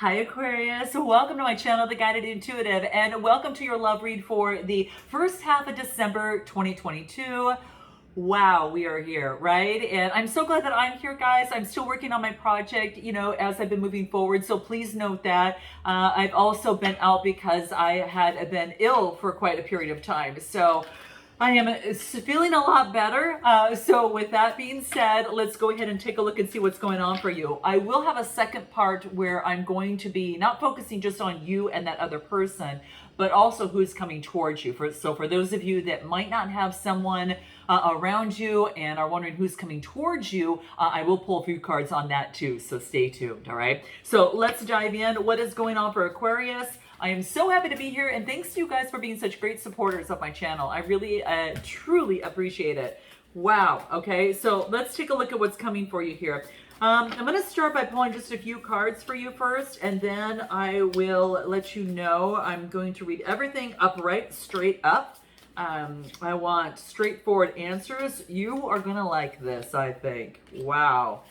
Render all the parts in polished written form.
Hi Aquarius, welcome to my channel, The Guided Intuitive, and welcome to your love read for the first half of December 2022. Wow, we are here, right? And I'm so glad that I'm here, guys. I'm still working on my project, as I've been moving forward. So please note that I've also been out because I had been ill for quite a period of time. So I am feeling a lot better. So with that being said, let's go ahead and take a look and see what's going on for you. I will have a second part where I'm going to be not focusing just on you and that other person, but also who's coming towards you. So for those of you that might not have someone around you and are wondering who's coming towards you, I will pull a few cards on that too. So stay tuned. All right. So let's dive in. What is going on for Aquarius? I am so happy to be here, and thanks to you guys for being such great supporters of my channel. I really, truly appreciate it. Wow. Okay, so let's take a look at what's coming for you here. I'm going to start by pulling just a few cards for you first, and then I will let you know. I'm going to read everything upright, straight up. I want straightforward answers. You are going to like this, I think. Wow.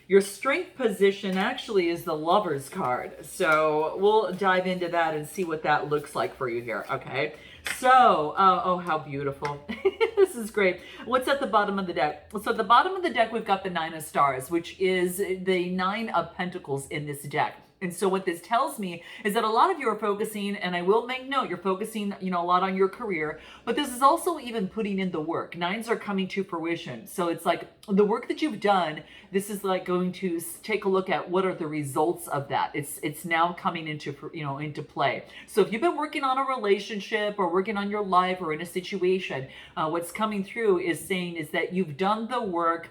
Your strength position actually is the Lover's card. So we'll dive into that and see what that looks like for you here. Okay. So, oh, how beautiful. This is great. What's at the bottom of the deck? So at the bottom of the deck, we've got the Nine of Stars, which is the Nine of Pentacles in this deck. And so what this tells me is that a lot of you are focusing, and I will make note, you're focusing, a lot on your career, but this is also even putting in the work. Nines are coming to fruition. So it's like the work that you've done, this is like going to take a look at what are the results of that. It's now coming into, into play. So if you've been working on a relationship or working on your life or in a situation, what's coming through is saying is that you've done the work.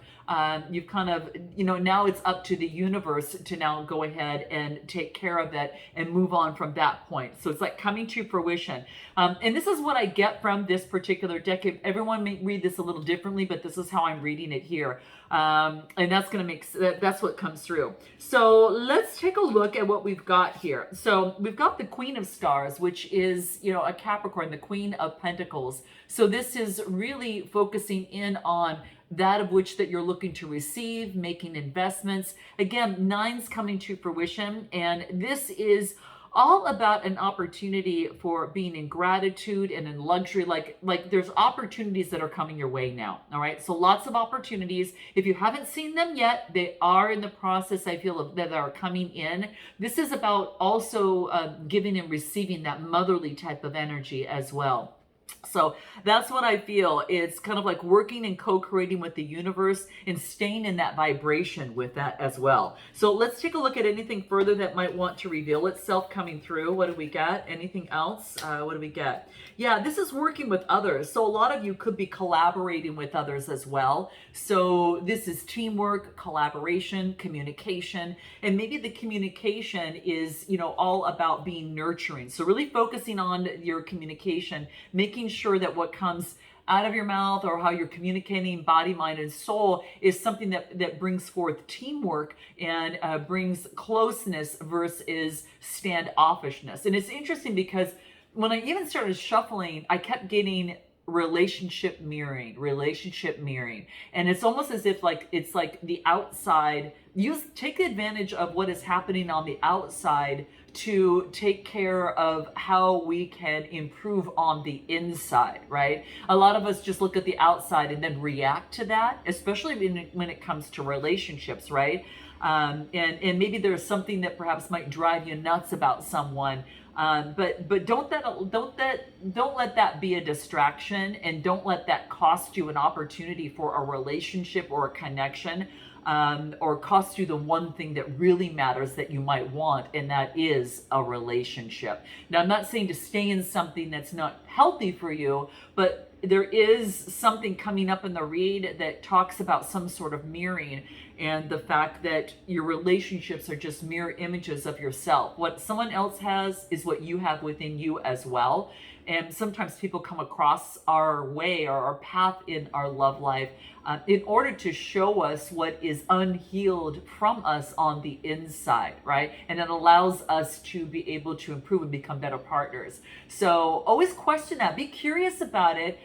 You've kind of, now it's up to the universe to now go ahead and take care of it and move on from that point. So it's like coming to fruition. And this is what I get from this particular deck. Everyone may read this a little differently, but this is how I'm reading it here. And that's going to make, that's what comes through. So let's take a look at what we've got here. So we've got the Queen of Stars, which is, a Capricorn, the Queen of Pentacles. So this is really focusing in on that of which that you're looking to receive, making investments. Again, nines coming to fruition. And this is all about an opportunity for being in gratitude and in luxury. Like there's opportunities that are coming your way now. All right. So lots of opportunities. If you haven't seen them yet, they are in the process, I feel, that are coming in. This is about also giving and receiving that motherly type of energy as well. So that's what I feel. It's kind of like working and co-creating with the universe and staying in that vibration with that as well. So let's take a look at anything further that might want to reveal itself coming through. What do we got? Anything else? What do we get? Yeah, this is working with others. So a lot of you could be collaborating with others as well. So this is teamwork, collaboration, communication, and maybe the communication is, all about being nurturing. So really focusing on your communication, making sure that what comes out of your mouth or how you're communicating body, mind, and soul is something that brings forth teamwork and brings closeness versus standoffishness. And it's interesting because when I even started shuffling, I kept getting relationship mirroring. And it's almost as if it's like the outside, take advantage of what is happening on the outside to take care of how we can improve on the inside, right? A lot of us just look at the outside and then react to that, especially when it comes to relationships, right? And maybe there's something that perhaps might drive you nuts about someone. But don't let that be a distraction, and don't let that cost you an opportunity for a relationship or a connection, or cost you the one thing that really matters that you might want, and that is a relationship. Now, I'm not saying to stay in something that's not healthy for you, but there is something coming up in the read that talks about some sort of mirroring, and the fact that your relationships are just mirror images of yourself. What someone else has is what you have within you as well. And sometimes people come across our way or our path in our love life in order to show us what is unhealed from us on the inside, right? And it allows us to be able to improve and become better partners. So always question that, be curious about it.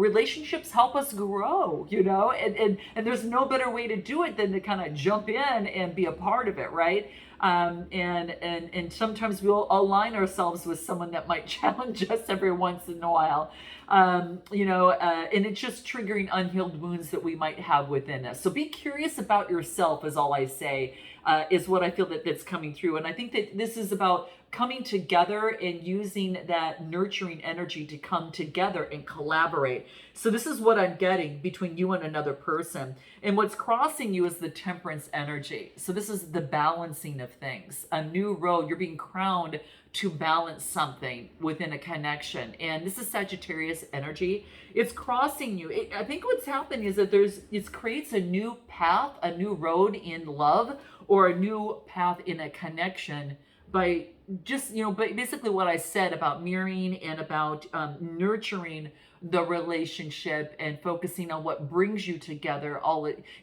Relationships help us grow, and there's no better way to do it than to kind of jump in and be a part of it, right? And sometimes we'll align ourselves with someone that might challenge us every once in a while, and it's just triggering unhealed wounds that we might have within us. So be curious about yourself, is all I say, is what I feel that's coming through. And I think that this is about coming together and using that nurturing energy to come together and collaborate. So this is what I'm getting between you and another person. And what's crossing you is the temperance energy. So this is the balancing of things, a new road. You're being crowned to balance something within a connection. And this is Sagittarius energy. It's crossing you. I think what's happening is that it creates a new path, a new road in love, or a new path in a connection by just, but basically what I said about mirroring and about nurturing the relationship and focusing on what brings you together,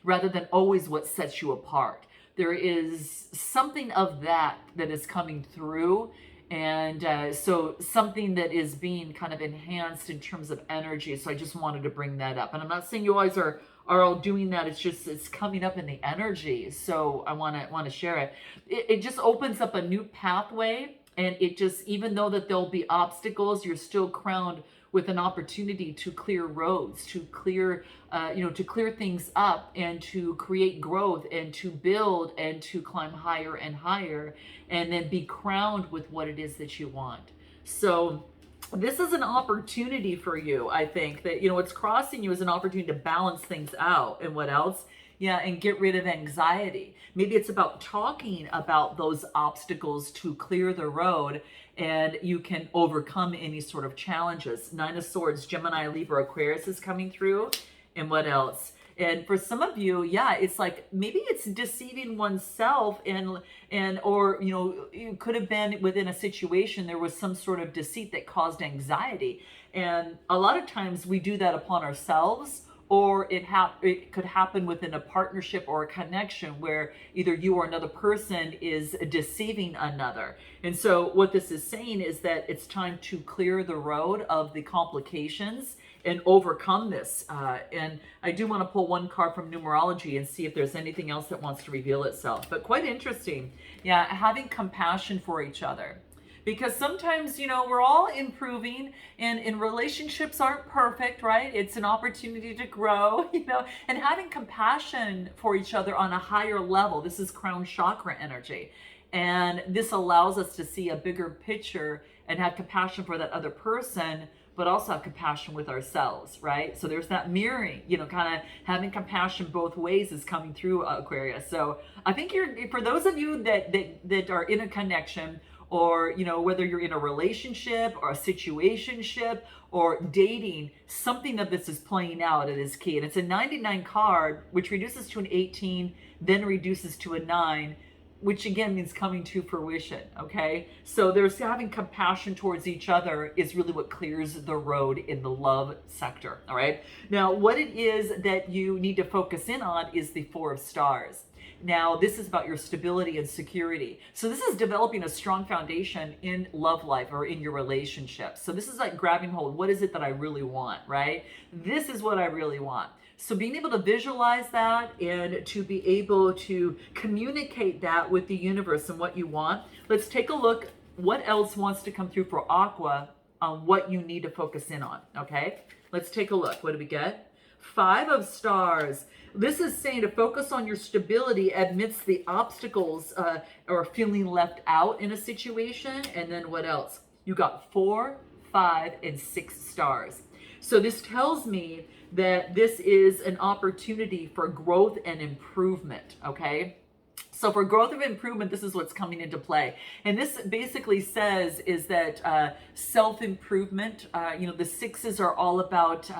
rather than always what sets you apart. There is something of that is coming through. And so something that is being kind of enhanced in terms of energy. So I just wanted to bring that up. And I'm not saying you always are all doing that. It's coming up in the energy. So I want to share it. It just opens up a new pathway. And it just, even though that there'll be obstacles, you're still crowned with an opportunity to clear roads, to clear things up, and to create growth, and to build, and to climb higher and higher, and then be crowned with what it is that you want. So this is an opportunity for you. I think that, what's crossing you is an opportunity to balance things out. And what else? Yeah, and get rid of anxiety. Maybe it's about talking about those obstacles to clear the road, and you can overcome any sort of challenges. Nine of Swords, Gemini, Libra, Aquarius is coming through. And what else? And for some of you, yeah, it's like maybe it's deceiving oneself, or it could have been within a situation there was some sort of deceit that caused anxiety. And a lot of times we do that upon ourselves, or it could happen within a partnership or a connection where either you or another person is deceiving another. And so what this is saying is that it's time to clear the road of the complications and overcome this. And I do want to pull one card from numerology and see if there's anything else that wants to reveal itself. But quite interesting. Yeah, having compassion for each other. Because sometimes, we're all improving, and relationships aren't perfect, right? It's an opportunity to grow, and having compassion for each other on a higher level. This is crown chakra energy. And this allows us to see a bigger picture and have compassion for that other person, but also have compassion with ourselves, right? So there's that mirroring, kind of having compassion both ways is coming through, Aquarius. So I think for those of you that are in a connection, or whether you're in a relationship or a situationship or dating, something of this is playing out. It is key. And it's a 99 card, which reduces to an 18, then reduces to a 9, which again means coming to fruition. Okay, so there's having compassion towards each other is really what clears the road in the love sector. All right, now what it is that you need to focus in on is the Four of Stars. Now, this is about your stability and security. So this is developing a strong foundation in love life or in your relationship. So this is like grabbing hold. What is it that I really want, right? This is what I really want. So being able to visualize that and to be able to communicate that with the universe and what you want. Let's take a look. What else wants to come through for Aqua on what you need to focus in on, okay? Let's take a look. What do we get? Five of Stars. This is saying to focus on your stability amidst the obstacles or feeling left out in a situation. And then what else? You got 4, 5, and 6 stars. So this tells me that this is an opportunity for growth and improvement, okay? So for growth and improvement, this is what's coming into play. And this basically says is that self-improvement, the sixes are all about,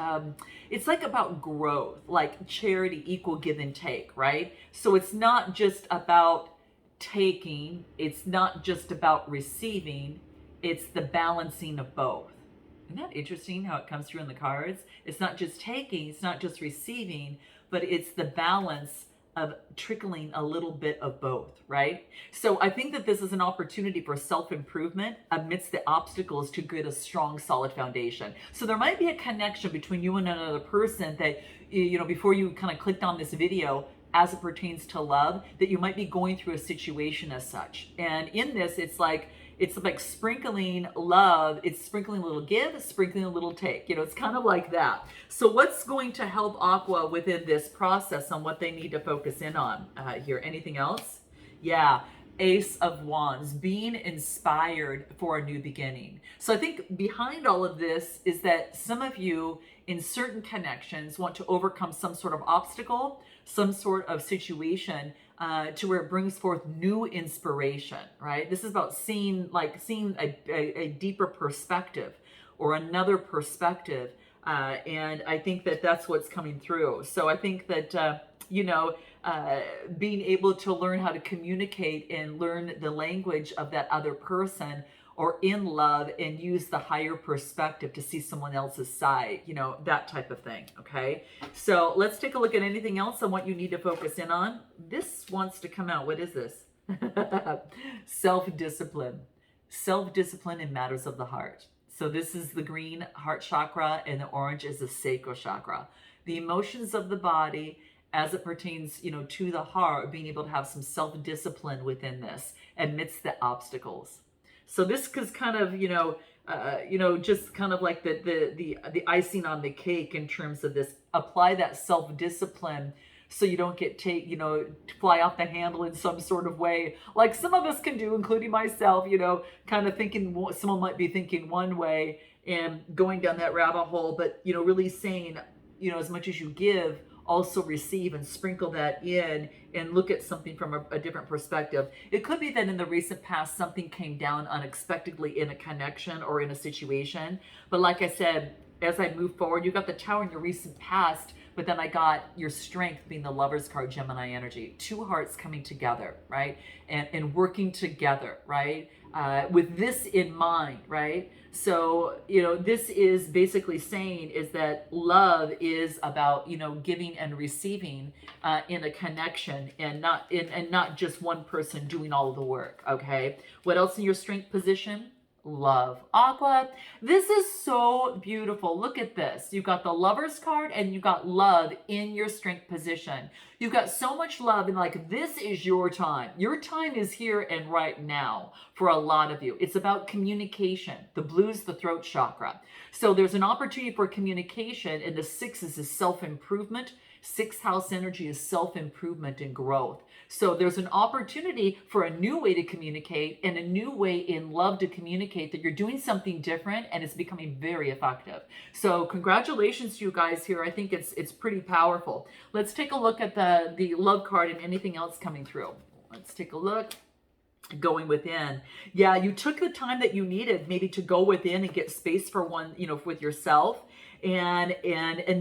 it's like about growth, like charity, equal give and take, right? So it's not just about taking, it's not just about receiving, It's the balancing of both. Isn't that interesting how it comes through in the cards? It's not just taking, it's not just receiving, but it's the balance of trickling a little bit of both, right? So I think that this is an opportunity for self-improvement amidst the obstacles to create a strong, solid foundation. So there might be a connection between you and another person that, you know, before you kind of clicked on this video, as it pertains to love, that you might be going through a situation as such. And in this, it's like sprinkling love. It's sprinkling a little give, sprinkling a little take. You know, it's kind of like that. So what's going to help Aqua within this process on what they need to focus in on here? Anything else? Yeah. Ace of Wands, being inspired for a new beginning. So I think behind all of this is that some of you in certain connections want to overcome some sort of obstacle, some sort of situation to where it brings forth new inspiration, right? This is about seeing a deeper perspective or another perspective. And I think that that's what's coming through. So I think that, being able to learn how to communicate and learn the language of that other person or in love and use the higher perspective to see someone else's side, you know, that type of thing. Okay. So let's take a look at anything else on what you need to focus in on. This wants to come out. What is this? Self-discipline. Self-discipline in matters of the heart. So this is the green heart chakra and the orange is the sacral chakra. The emotions of the body as it pertains, you know, to the heart, being able to have some self-discipline within this amidst the obstacles. So this is kind of, just kind of like the icing on the cake in terms of this. Apply that self-discipline so you don't get fly off the handle in some sort of way, like some of us can do, including myself, kind of thinking someone might be thinking one way and going down that rabbit hole, but, really saying, as much as you give, also receive and sprinkle that in and look at something from a different perspective. It could be that in the recent past, something came down unexpectedly in a connection or in a situation. But like I said, as I move forward, you got the Tower in your recent past, but then I got your strength being the Lover's card, Gemini energy. Two hearts coming together, right? And working together, right? With this in mind, right? So, this is basically saying is that love is about, giving and receiving in a connection and not just one person doing all of the work, okay? What else in your strength position? Love. Aqua, this is so beautiful. Look at this. You've got the Lover's card and you got love in your strength position. You've got so much love and this is your time. Your time is here and right now for a lot of you. It's about communication. The blue is the throat chakra. So there's an opportunity for communication, and the 6 is self-improvement. 6th house energy is self-improvement and growth. So there's an opportunity for a new way to communicate and a new way in love to communicate that you're doing something different and it's becoming very effective. So congratulations to you guys here. I think it's pretty powerful. Let's take a look at the love card and anything else coming through. Let's take a look. Going within. Yeah, you took the time that you needed maybe to go within and get space for one, with yourself. And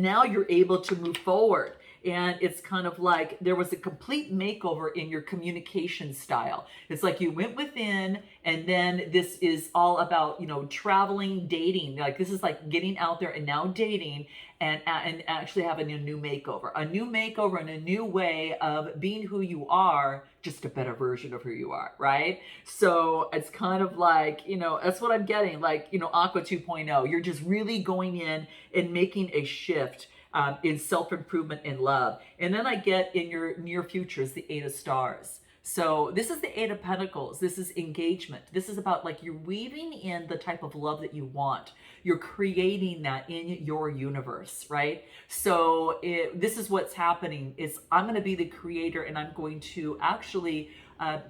now you're able to move forward. And it's kind of like there was a complete makeover in your communication style. It's like you went within, and then this is all about, traveling, dating. Like this is like getting out there and now dating and actually having a new makeover and a new way of being who you are, just a better version of who you are, right? So it's kind of like, that's what I'm getting, like, Aqua 2.0. You're just really going in and making a shift in self-improvement and love. And then I get in your near futures, the 8 of stars. So this is the 8 of pentacles. This is engagement. This is about like you're weaving in the type of love that you want. You're creating that in your universe, right? So this is what's happening is I'm going to be the creator and I'm going to actually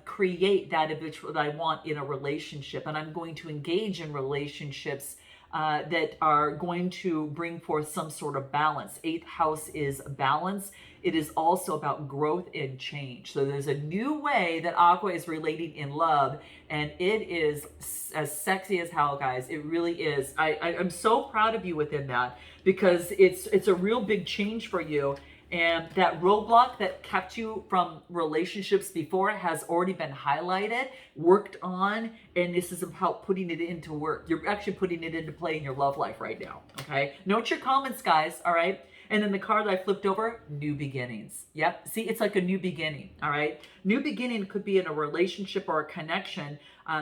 create that individual that I want in a relationship. And I'm going to engage in relationships that are going to bring forth some sort of balance. 8th house is balance. It is also about growth and change. So there's a new way that Aqua is relating in love, and it is as sexy as hell, guys. It really is. I'm so proud of you within that because it's a real big change for you. And that roadblock that kept you from relationships before has already been highlighted, worked on, and this is about putting it into work. You're actually putting it into play in your love life right now, okay? Note your comments, guys, all right? And then the card that I flipped over, new beginnings. Yep, see, it's like a new beginning, all right? New beginning could be in a relationship or a connection.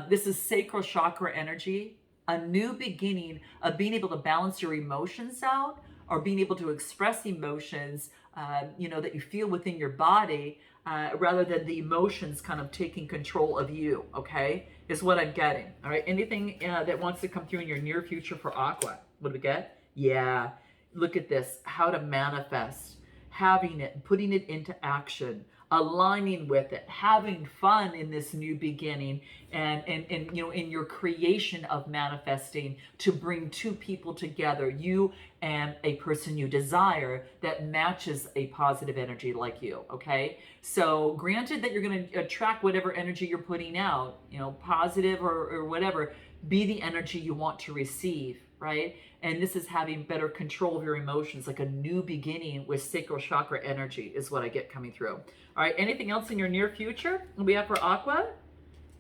This is sacral chakra energy, a new beginning of being able to balance your emotions out or being able to express emotions, that you feel within your body, rather than the emotions kind of taking control of you, okay, is what I'm getting, all right? Anything that wants to come through in your near future for Aqua, what do we get? Yeah, look at this, how to manifest, having it, putting it into action, aligning with it, having fun in this new beginning, and in your creation of manifesting to bring two people together, you and a person you desire that matches a positive energy like you, okay? So granted that you're going to attract whatever energy you're putting out, positive or whatever, be the energy you want to receive, right? And this is having better control of your emotions, like a new beginning with sacral chakra energy is what I get coming through. All right, anything else in your near future we have for Aqua?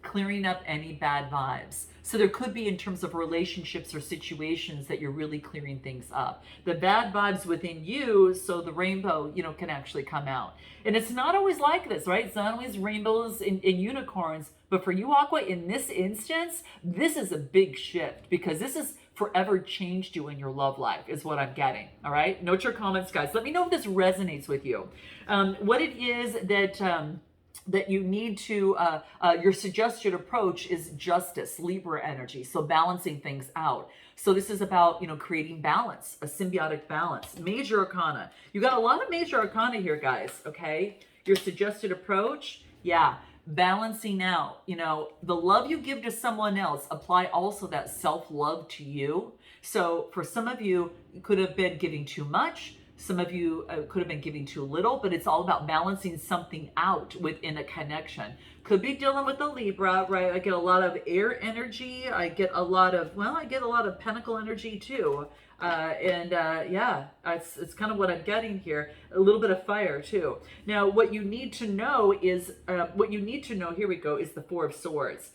Clearing up any bad vibes. So there could be in terms of relationships or situations that you're really clearing things up. The bad vibes within you, so the rainbow, can actually come out. And it's not always like this, right? It's not always rainbows and unicorns, but for you, Aqua, in this instance, this is a big shift because this is forever changed you in your love life is what I'm getting. All right. Note your comments, guys. Let me know if this resonates with you. What it is that you need to, your suggested approach is justice, Libra energy. So balancing things out. So this is about, creating balance, a symbiotic balance. Major arcana. You got a lot of major arcana here, guys. Okay. Your suggested approach. Yeah. Balancing out, the love you give to someone else, apply also that self-love to you. So for some of you, you could have been giving too much. Some of you could have been giving too little, but it's all about balancing something out within a connection. Could be dealing with the Libra, right? I get a lot of air energy. I get a lot of pentacle energy too. It's kind of what I'm getting here. A little bit of fire too. Now, what you need to know is, here we go, is the Four of Swords.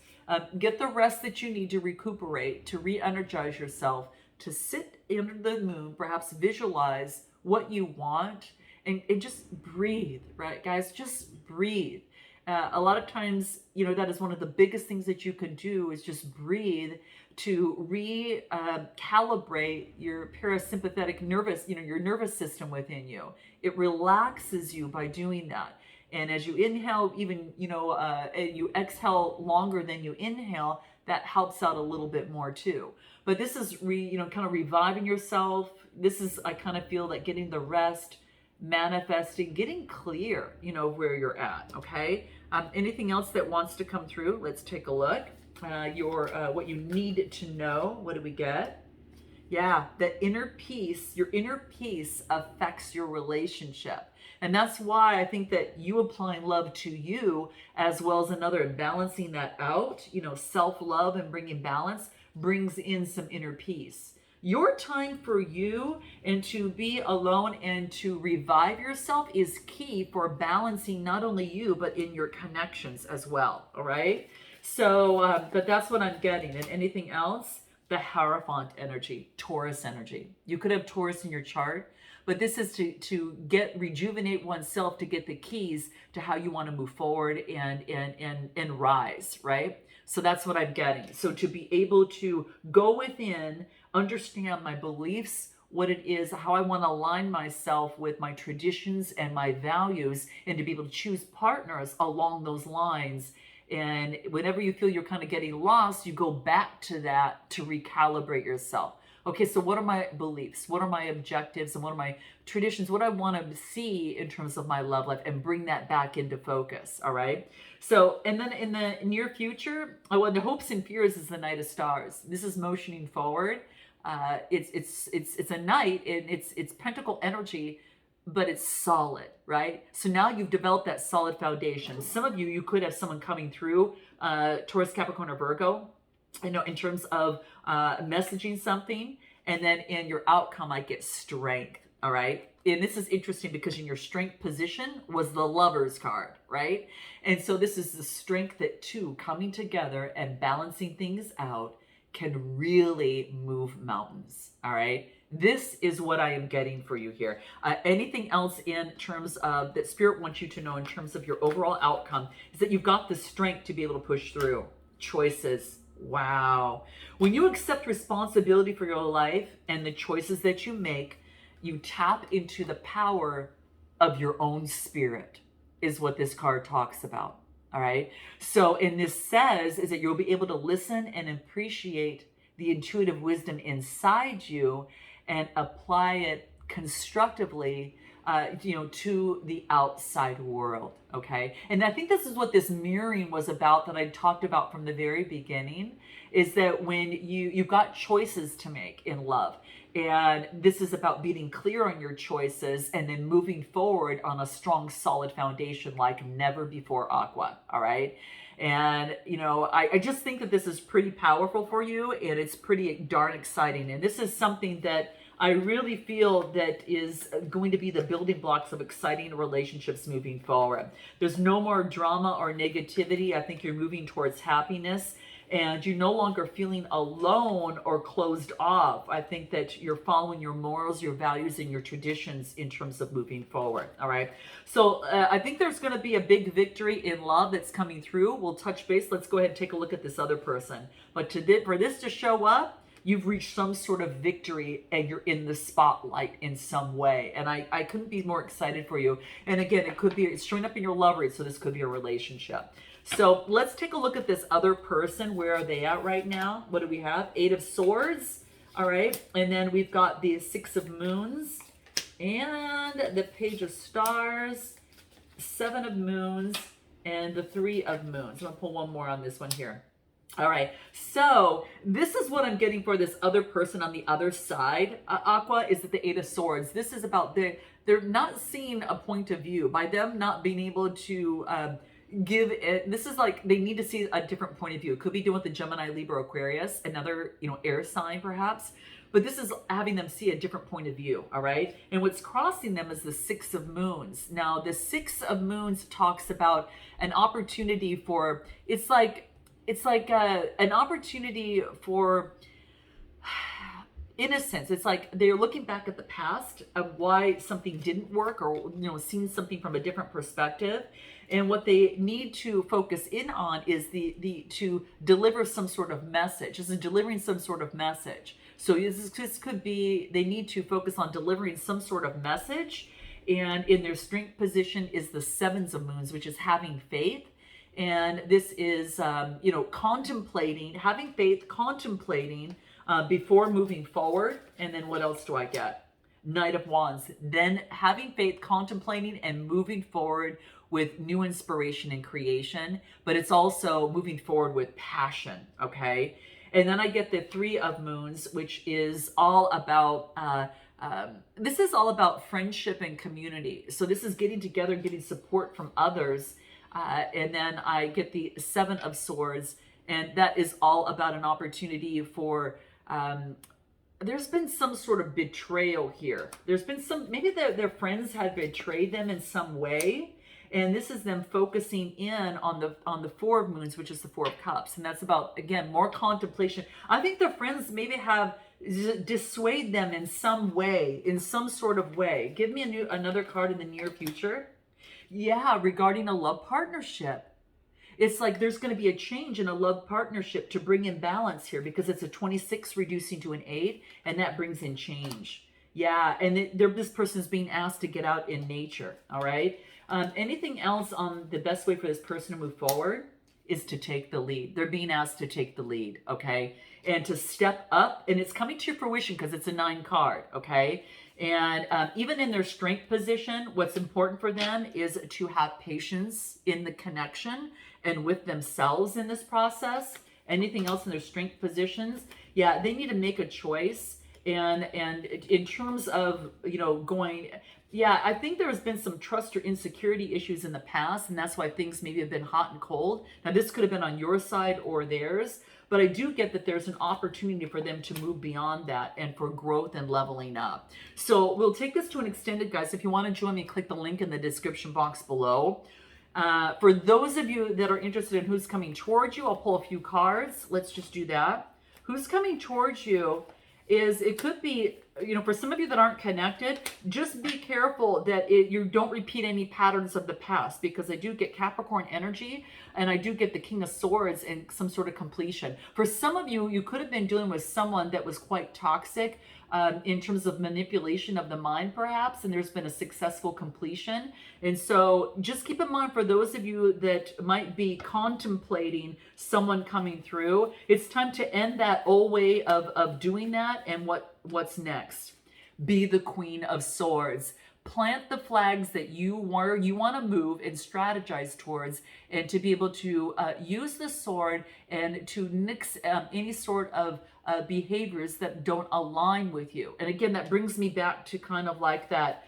Get the rest that you need to recuperate, to re-energize yourself, to sit under the moon, perhaps visualize what you want, and just breathe, right, guys? Just breathe. A lot of times, that is one of the biggest things that you can do is just breathe to recalibrate your parasympathetic nervous, your nervous system within you. It relaxes you by doing that. And as you inhale, even, you exhale longer than you inhale, that helps out a little bit more too. But this is kind of reviving yourself. This is, I kind of feel like getting the rest, manifesting, getting clear, where you're at, okay? Anything else that wants to come through? Let's take a look. What you need to know. What do we get? Yeah, that inner peace, your inner peace affects your relationship. And that's why I think that you applying love to you as well as another and balancing that out, self-love and bringing balance brings in some inner peace. Your time for you and to be alone and to revive yourself is key for balancing not only you, but in your connections as well. All right. So, but that's what I'm getting. And anything else? The Hierophant energy, Taurus energy. You could have Taurus in your chart, but this is to rejuvenate oneself, to get the keys to how you want to move forward and rise, right? So that's what I'm getting. So to be able to go within, understand my beliefs, what it is, how I want to align myself with my traditions and my values, and to be able to choose partners along those lines. And whenever you feel you're kind of getting lost, you go back to that to recalibrate yourself. Okay, so what are my beliefs? What are my objectives? And what are my traditions? What I want to see in terms of my love life, and bring that back into focus, all right? So, and then in the near future, the hopes and fears is the Knight of Stars. This is motioning forward. It's a knight, and it's pentacle energy, but it's solid, right? So now you've developed that solid foundation. Some of you could have someone coming through, Taurus, Capricorn, or Virgo, in terms of messaging something, and then in your outcome, I get strength, all right? and this is interesting because in your strength position was the Lover's card, right? And so this is the strength that two coming together and balancing things out can really move mountains, all right? This is what I am getting for you here. Anything else in terms of that Spirit wants you to know in terms of your overall outcome is that you've got the strength to be able to push through. Choices. Wow. When you accept responsibility for your life and the choices that you make, you tap into the power of your own spirit, is what this card talks about. All right. So, and this says is that you'll be able to listen and appreciate the intuitive wisdom inside you and apply it constructively, to the outside world. Okay. And I think this is what this mirroring was about that I talked about from the very beginning, is that when you've got choices to make in love, and this is about being clear on your choices and then moving forward on a strong, solid foundation like never before, Aqua. All right. And, I just think that this is pretty powerful for you, and it's pretty darn exciting. And this is something that I really feel that is going to be the building blocks of exciting relationships moving forward. There's no more drama or negativity. I think you're moving towards happiness, and you're no longer feeling alone or closed off. I think that you're following your morals, your values, and your traditions in terms of moving forward. All right. So I think there's going to be a big victory in love that's coming through. We'll touch base. Let's go ahead and take a look at this other person. But for this to show up, you've reached some sort of victory and you're in the spotlight in some way. And I couldn't be more excited for you. And again, it's showing up in your love read, so this could be a relationship. So let's take a look at this other person. Where are they at right now? What do we have? 8 of Swords. All right. And then we've got the 6 of Moons and the Page of Stars, 7 of Moons, and the 3 of Moons. I'm going to pull one more on this one here. All right, so this is what I'm getting for this other person on the other side, Aqua, is that the 8 of Swords. This is about they're not seeing a point of view. By them not being able to give it, this is like they need to see a different point of view. It could be doing with the Gemini, Libra, Aquarius, another, air sign perhaps. But this is having them see a different point of view, all right? And what's crossing them is the 6 of Moons. Now, the 6 of Moons talks about an opportunity for, it's like an opportunity for innocence. It's like they're looking back at the past of why something didn't work, or seeing something from a different perspective. And what they need to focus in on is to deliver some sort of message. This is delivering some sort of message. So this could be they need to focus on delivering some sort of message. And in their strength position is the 7 of Moons, which is having faith. And this is, contemplating, having faith, contemplating before moving forward. And then what else do I get? Knight of Wands. Then having faith, contemplating, and moving forward with new inspiration and creation. But it's also moving forward with passion, okay? And then I get the 3 of Moons, which is all about... this is all about friendship and community. So this is getting together, getting support from others. And then I get the 7 of Swords, and that is all about an opportunity for, there's been some sort of betrayal here. There's been maybe their friends had betrayed them in some way. And this is them focusing in on the 4 of Moons, which is the 4 of Cups. And that's about, again, more contemplation. I think their friends maybe have dissuaded them in some way, in some sort of way. Give me another card in the near future. Yeah, regarding a love partnership. It's like there's going to be a change in a love partnership to bring in balance here, because it's a 26 reducing to an 8, and that brings in change. Yeah, and this person's being asked to get out in nature, all right? Anything else on the best way for this person to move forward is to take the lead. They're being asked to take the lead, okay? And to step up, and it's coming to fruition because it's a 9 card, okay? And even in their strength position, what's important for them is to have patience in the connection and with themselves in this process. Anything else in their strength positions, yeah, they need to make a choice. And in terms of, going, Yeah, I think there has been some trust or insecurity issues in the past, and that's why things maybe have been hot and cold. Now, this could have been on your side or theirs, but I do get that there's an opportunity for them to move beyond that and for growth and leveling up. So we'll take this to an extended, guys. If you want to join me, click the link in the description box below. For those of you that are interested in who's coming towards you, I'll pull a few cards. Let's just do that. Who's coming towards you is, it could be, you know, for some of you that aren't connected, just be careful that you don't repeat any patterns of the past, because I do get Capricorn energy and I do get the King of Swords and some sort of completion. For some of you, you could have been dealing with someone that was quite toxic in terms of manipulation of the mind, perhaps, and there's been a successful completion. And so just keep in mind, for those of you that might be contemplating someone coming through, it's time to end that old way of doing that. And what's next? Be the Queen of Swords. Plant the flags that you want to move and strategize towards, and to be able to use the sword and to nix any sort of behaviors that don't align with you. And again, that brings me back to kind of like that,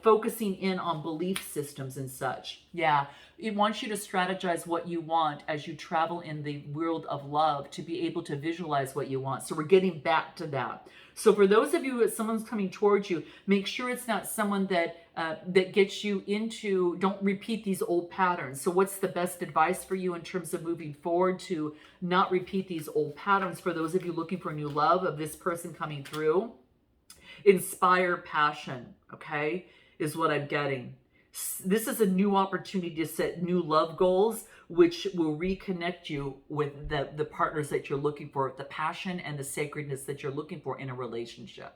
focusing in on belief systems and such. Yeah, it wants you to strategize what you want as you travel in the world of love, to be able to visualize what you want. So we're getting back to that. So for those of you, if someone's coming towards you, make sure it's not someone that gets you into, don't repeat these old patterns. So what's the best advice for you in terms of moving forward to not repeat these old patterns? For those of you looking for new love of this person coming through, inspire passion, okay, is what I'm getting. This is a new opportunity to set new love goals, which will reconnect you with the partners that you're looking for, the passion and the sacredness that you're looking for in a relationship.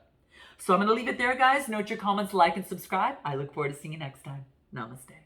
So I'm going to leave it there, guys. Note your comments, like, and subscribe. I look forward to seeing you next time. Namaste.